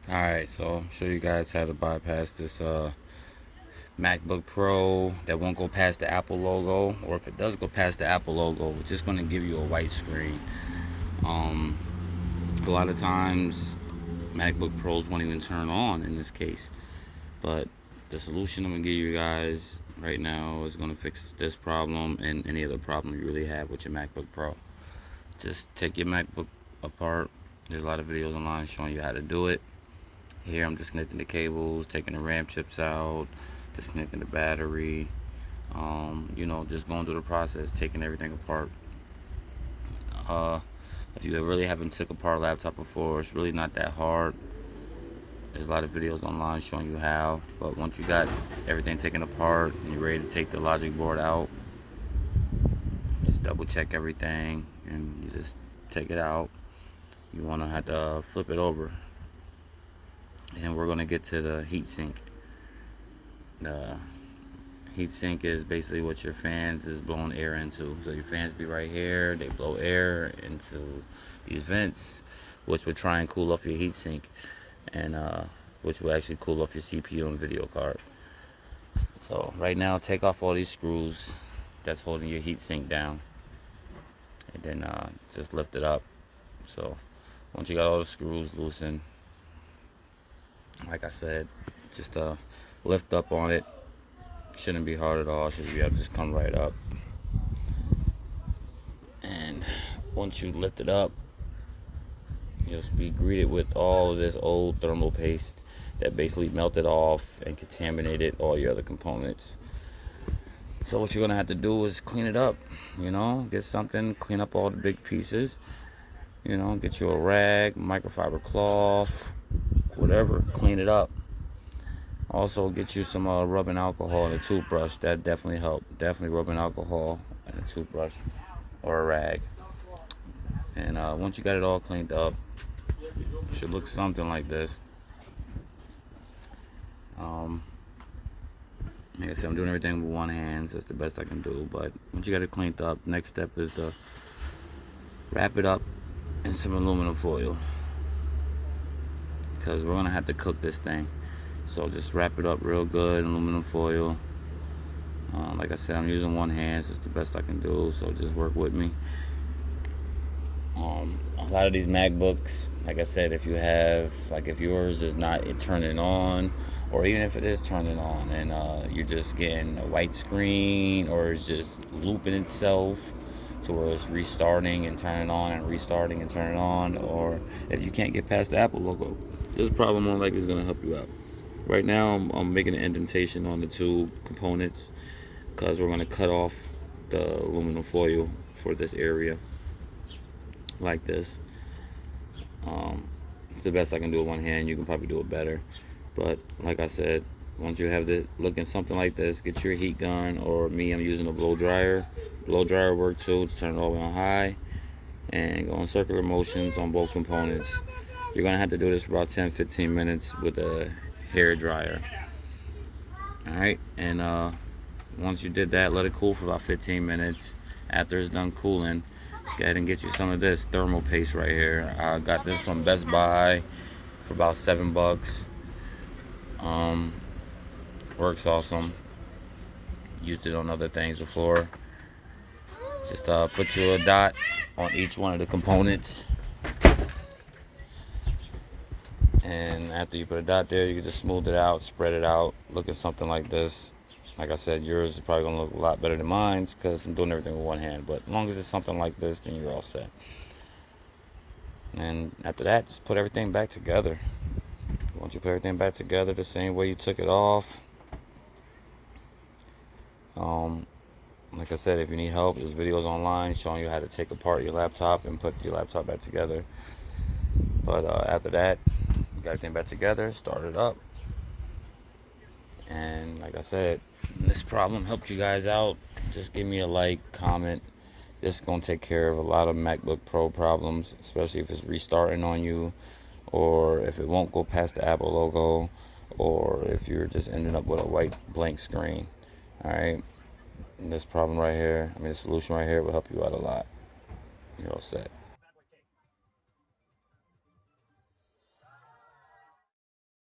Alright, so I'll show you guys how to bypass this MacBook Pro that won't go past the Apple logo, or if it does go past the Apple logo, it's just going to give you a white screen. Um, a lot of times MacBook Pros won't even turn on in this case, but the solution I'm going to give you guys right now is going to fix this problem and any other problem you really have with your MacBook Pro. Just take your MacBook apart. There's a lot of videos online showing you how to do it. Here I'm disconnecting the cables, taking the RAM chips out, disconnecting the battery, just going through the process, taking everything apart. If you really haven't took apart a laptop before, it's really not that hard. There's a lot of videos online showing you how, but once you got everything taken apart and you're ready to take the logic board out, just double check everything and you just take it out. You want to have to flip it over, and we're going to get to the heat sink. The heat sink is basically what your fans is blowing air into. So your fans be right here, they blow air into these vents, which would try and cool off your heat sink, and which will actually cool off your CPU and video card. So right now, take off all these screws that's holding your heat sink down, and then just lift it up. So once you got all the screws loosened, like I said, just lift up on it. Shouldn't be hard at all. Should be able to just come right up. And once you lift it up, you'll be greeted with all of this old thermal paste that basically melted off and contaminated all your other components. So what you're gonna have to do is clean it up. Get something, clean up all the big pieces. Get you a rag, microfiber cloth, whatever, clean it up. Also get you some rubbing alcohol and a toothbrush. That definitely help. Definitely rubbing alcohol and a toothbrush or a rag. And once you got it all cleaned up, it should look something like this. Like I said, I'm doing everything with one hand, so it's the best I can do. But once you got it cleaned up, next step is to wrap it up in some aluminum foil, because we're gonna have to cook this thing. So just wrap it up real good in aluminum foil. Like I said, I'm using one hand, so it's the best I can do. So just work with me. A lot of these MacBooks, like I said, if yours is not turning on, or even if it is turning on and you're just getting a white screen, or it's just looping itself to where it's restarting and turning on and restarting and turning on, or if you can't get past the Apple logo, this problem more likely is going to help you out. Right now I'm making an indentation on the two components because we're going to cut off the aluminum foil for this area like this. It's the best I can do with one hand. You can probably do it better, but like I said, once you have it looking something like this, get your heat gun, or me, I'm using a blow dryer. Blow dryer work too, to turn it all the way on high and go in circular motions on both components. You're gonna have to do this for about 10-15 minutes with a hair dryer. Alright, and once you did that, let it cool for about 15 minutes. After it's done cooling, go ahead and get you some of this thermal paste right here. I got this from Best Buy for about $7. Works awesome. Used it on other things before. Just put you a dot on each one of the components, and after you put a dot there, you can just smooth it out, spread it out, looking something like this. Like I said, yours is probably gonna look a lot better than mine's because I'm doing everything with one hand, but as long as it's something like this, then you're all set. And after that, just put everything back together. Once you put everything back together the same way you took it off, like I said, if you need help, there's videos online showing you how to take apart your laptop and put your laptop back together. But after that, you got everything back together, start it up. And like I said, this problem helped you guys out, just give me a like, comment. This is going to take care of a lot of MacBook Pro problems, especially if it's restarting on you, or if it won't go past the Apple logo, or if you're just ending up with a white blank screen. Alright, this problem right here, this solution right here will help you out a lot. You're all set.